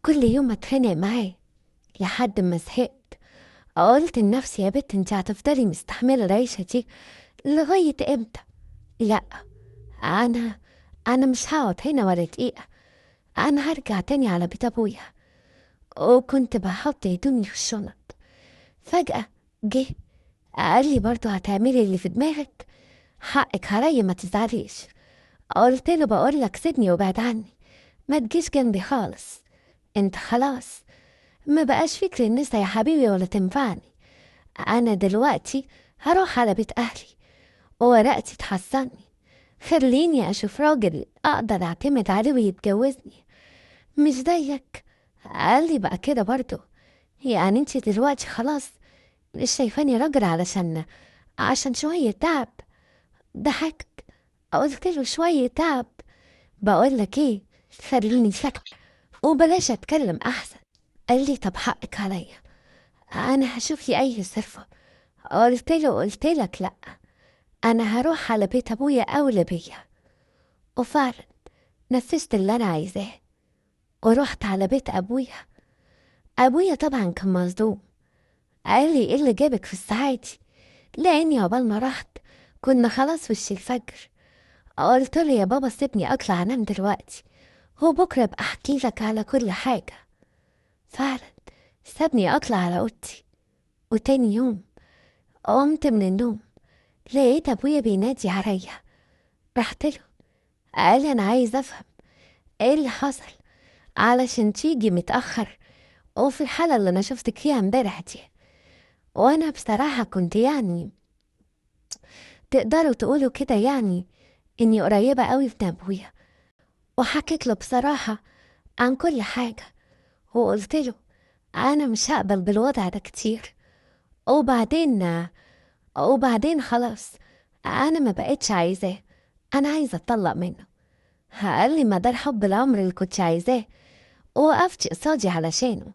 كل يوم اتخانق معاه لحد ما زهقت. قلت لنفسي يا بت انت هتفضلي مستحملة العيشة دي لغاية امتى؟ لا، انا انا مش هقعد هنا ولا دقيقة. انا هرجع تاني على بيت ابويا. وكنت بحط هدومي في الشنط، فجأة جه قال لي برضو هتعملي اللي في دماغك؟ حقك عليا ما تزعليش. قلت له بقول لك سيبني وبعد عني، ما تجيش جنبي خالص. انت خلاص ما بقاش فكر النسا يا حبيبي ولا تنفعني. انا دلوقتي هروح على بيت اهلي وورقتي تحصلني. خليني اشوف راجل اقدر اعتمد عليه ويتجوزني، مش زيك. قال لي بقى كده برضو، يعني انت دلوقتي خلاص مش شايفاني راجل عشان شوية تعب؟ ضحكت. قلت له شوية تعب؟ بقول لك ايه، خليني ساكت وبلاش اتكلم احسن. قال لي طب حقك عليا، انا هشوف لي اي صرفة. قلت لك لا، انا هروح على بيت ابويا اولى بيا. وفعلا نفذت اللي انا عايزاه ورحت على بيت ابويا. ابويا طبعا كان مصدوم، قال لي ايه اللي جابك في الساعة دي؟ لاني عقبال ما رحت كنا خلاص وش الفجر. قلت له يا بابا سيبني اطلع انام دلوقتي وبكره ابقى احكي لك على كل حاجه. فعلا سابني اطلع على اوضتي. وتاني يوم قمت من النوم لقيت ابويا بينادي عليا. رحت له، قال لي انا عايز افهم ايه اللي حصل علشان تيجي متاخر وفي الحاله اللي انا شفتك فيها امبارح دي. وانا بصراحه كنت يعني تقدروا تقولوا كده يعني اني قريبه قوي من ابويا. وحكيت له بصراحه عن كل حاجه وقلت له انا مش هقبل بالوضع ده كتير. وبعدين خلاص انا ما بقتش عايزاه، انا عايزه اتطلق منه. قال لي ما ده الحب العمر اللي كنت عايزاه ووقفت قصادي علشانه،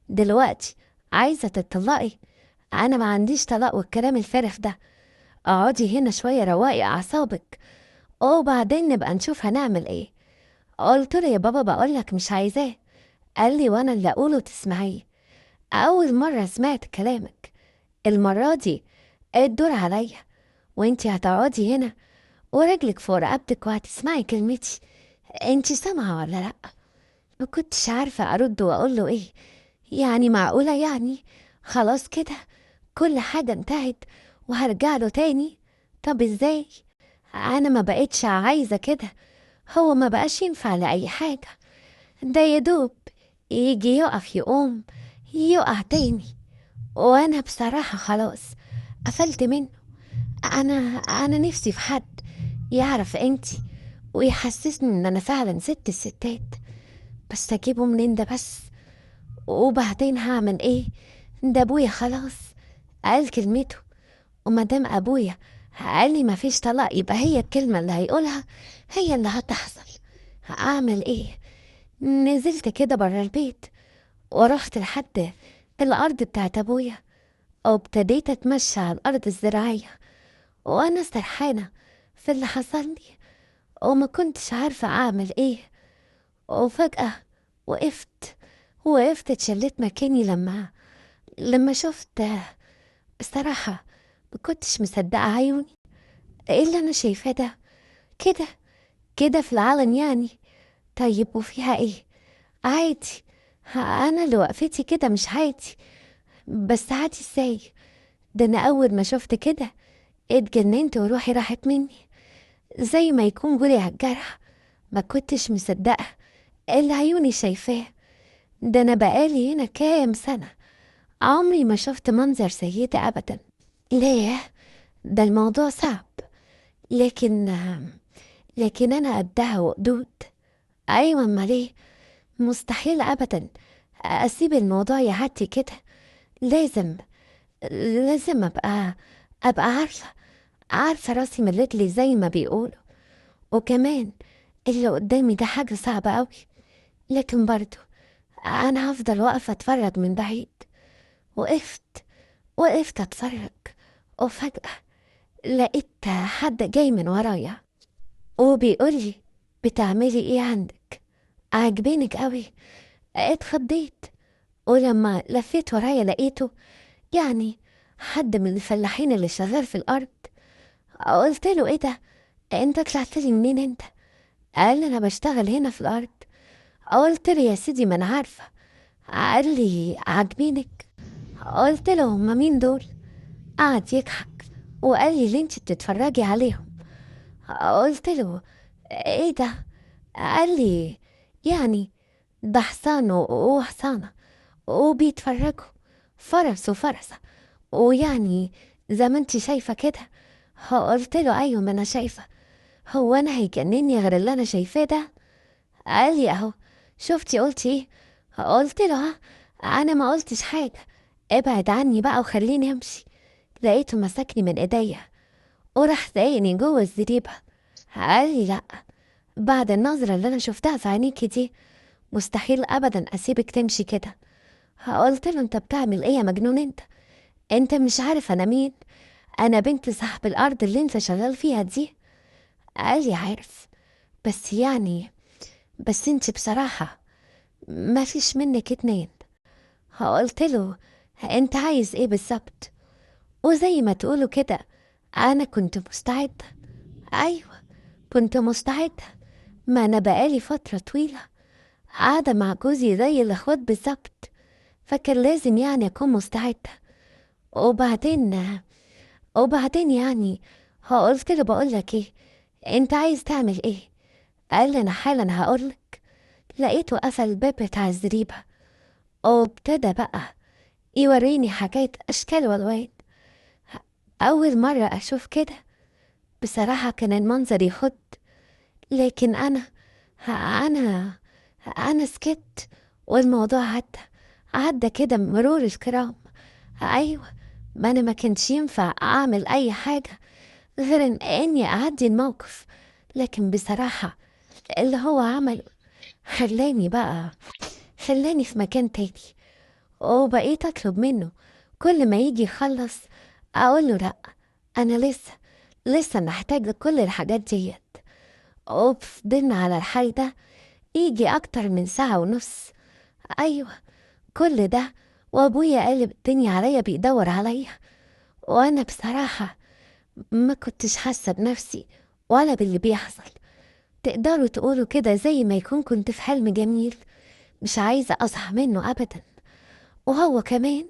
دلوقتي عايزه تتطلقي؟ انا ما عنديش طلاق والكلام الفارغ ده. اقعدي هنا شويه روقي اعصابك وبعدين نبقى نشوف هنعمل ايه. قلت له يا بابا بقولك مش عايزاه. قال لي وانا اللي اقوله تسمعيه؟ اول مره سمعت كلامك، المرة دي الدور عليا وانتي هتقعدي هنا ورجلك فوق رقبتك وهتسمعي كلمتي. انتي سامعة ولا لأ؟ ما كنتش عارفة أرد وأقول له إيه. يعني معقولة يعني خلاص كده كل حاجة انتهت وهرجع له تاني؟ طب ازاي؟ أنا ما بقتش عايزة كده، هو ما بقاش ينفع لأي حاجة، ده يدوب يجي يقف يقوم يقع تاني. وأنا بصراحة خلاص قفلت منه. انا نفسي في حد يعرف انتي ويحسسني ان انا فعلا ست الستات. بس اجيبه منين ده بس؟ وبعدين هعمل ايه؟ ده ابويا خلاص قال كلمته، ومادام ابويا قال لي مفيش طلاق يبقى هي الكلمة اللي هيقولها هي اللي هتحصل. هعمل ايه؟ نزلت كده برا البيت ورحت لحد الارض بتاعت ابويا وابتديت اتمشى على الارض الزراعية وانا سرحانة في اللي حصل لي وما كنتش عارفة اعمل ايه. وفجأة وقفت وقفت اتشلت مكاني لما شفت. بصراحة ما كنتش مصدقة عيوني. ايه اللي انا شايفاه ده؟ كده كده في العلن يعني؟ طيب وفيها ايه؟ عادي. انا اللي وقفتي كده مش عادي؟ بس عادي ازاي؟ ده انا اول ما شفت كده اتجننت وروحي راحت مني زي ما يكون جولي على الجرح. ما كنتش مصدقة اللي عيوني شايفاه. ده أنا بقالي هنا كام سنة عمري ما شفت منظر زي ده أبدا. ليه؟ ده الموضوع صعب، لكن لكن أنا قدها وقدود. أيوة أمال إيه؟ مستحيل أبدا أسيب الموضوع يعدي كده. لازم لازم أبقى عارفة راسي من رجلي زي ما بيقولوا. وكمان اللي قدامي ده حاجة صعبة أوي، لكن برضو أنا هفضل واقفة أتفرج من بعيد. وقفت وقفت أتفرج وفجأة لقيت حد جاي من ورايا وبيقولي بتعملي ايه عندك؟ عاجبينك قوي اتخضيت، ولما لفيت ورايا لقيته يعني حد من الفلاحين اللي شغال في الأرض. قلت له ايه ده؟ انت طلعت لي منين انت؟ قال لي انا بشتغل هنا في الأرض. قلت له يا سيدي ما انا عارفة. قال لي عاجبينك؟ قلت له هما مين دول؟ قعد يضحك وقال لي اللي انت بتتفرجي عليهم. قلت له ايه ده؟ قال لي يعني ده حصان وحصانة وبيتفرجوا، فرس وفرسة، ويعني زي ما انت شايفة كده. قلت له ايوه ما انا شايفة، هو انا هيجنني غير اللي انا شايفاه ده؟ قال لي اهو، شفتي قلتي ايه؟ قلت له ها، انا ما قلتش حاجة، ابعد عني بقى وخليني امشي. لقيته مسكني من ايديا وراح ضايقني جوه الزريبة. قال لي لأ، بعد النظرة اللي أنا شفتها في عينيكي دي مستحيل أبدا أسيبك تمشي كده. قلت له أنت بتعمل إيه يا مجنون أنت؟ أنت مش عارف أنا مين؟ أنا بنت صاحب الأرض اللي أنت شغال فيها دي. قال لي عارف، بس يعني بس أنت بصراحة ما فيش منك اتنين. قلت له أنت عايز إيه بالظبط؟ وزي ما تقولوا كده أنا كنت مستعدة. أيوة كنت مستعدة، ما أنا بقالي فترة طويلة قاعدة مع جوزي زي الأخوات بالظبط، فكان لازم يعني أكون مستعدة. وبعدين يعني قلت له بقولك إيه، أنت عايز تعمل إيه؟ قال لي أنا حالا هقولك. لقيته قفل الباب بتاع الزريبة وابتدى بقى يوريني حاجات أشكال والوان. أول مرة أشوف كده بصراحة، كان المنظر يخض. لكن أنا أنا سكت والموضوع عدى كده مرور الكرام. أيوة، ما أنا ما كانش ينفع أعمل أي حاجة غير إني أعدي الموقف. لكن بصراحة اللي هو عمله خلاني بقى خلاني في مكان تاني، وبقيت أطلب منه كل ما يجي يخلص أقول له لأ، أنا لسه محتاجة كل الحاجات ديت. وفضلنا على الحال ده يجي أكتر من ساعة ونص. أيوة كل ده وأبويا قالب الدنيا عليا بيدور عليا، وأنا بصراحة ما كنتش حاسة بنفسي ولا باللي بيحصل. تقدروا تقولوا كده زي ما يكون كنت في حلم جميل مش عايزة أصحى منه أبدا. وهو كمان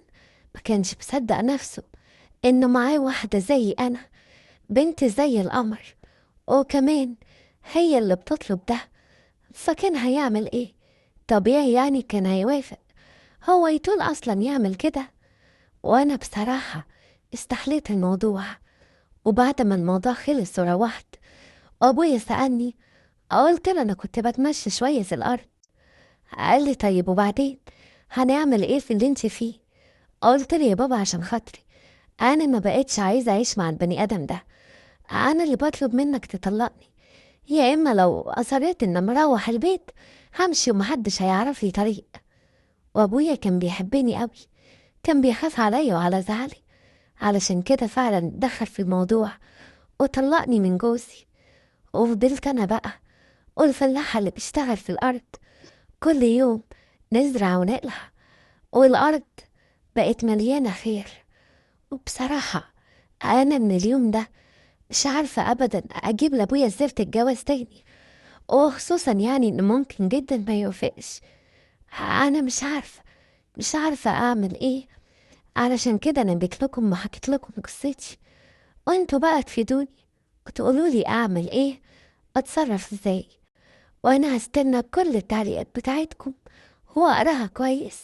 ما كانش مصدق نفسه إنه معاه واحدة زي أنا، بنت زي القمر، وكمان هي اللي بتطلب ده. فكان هيعمل إيه؟ طبيعي يعني كان هيوافق، هو يطول أصلا يعمل كده. وأنا بصراحة استحليت الموضوع. وبعد ما الموضوع خلص وروحت، أبويا سألني، قلت له أنا كنت بتمشى شوية في الأرض. قال لي طيب وبعدين هنعمل إيه في اللي انت فيه؟ قلت له يا بابا عشان خاطري أنا ما بقتش عايزة أعيش مع البني آدم ده، أنا اللي بطلب منك تطلقني، يا إما لو أصريت إن مروح البيت همشي ومحدش هيعرف لي طريق. وأبويا كان بيحبني قوي، كان بيخاف عليا وعلى زعلي، علشان كده فعلا دخل في الموضوع وطلقني من جوزي. وفضلت أنا بقى والفلاحة اللي بيشتغل في الأرض كل يوم نزرع ونقلع، والأرض بقت مليانة خير. وبصراحة أنا من اليوم ده مش عارفة أبدا أجيب لأبويا سيرة الجواز تاني، وخصوصا يعني إن ممكن جدا ما يوافقش. أنا مش عارفة أعمل إيه. علشان كده أنا جيت لكم وحكيت لكم قصتي، وانتوا بقى تفيدوني وتقولوا لي أعمل إيه، أتصرف إزاي. وأنا هستنى كل التعليقات بتاعتكم وأقراها كويس.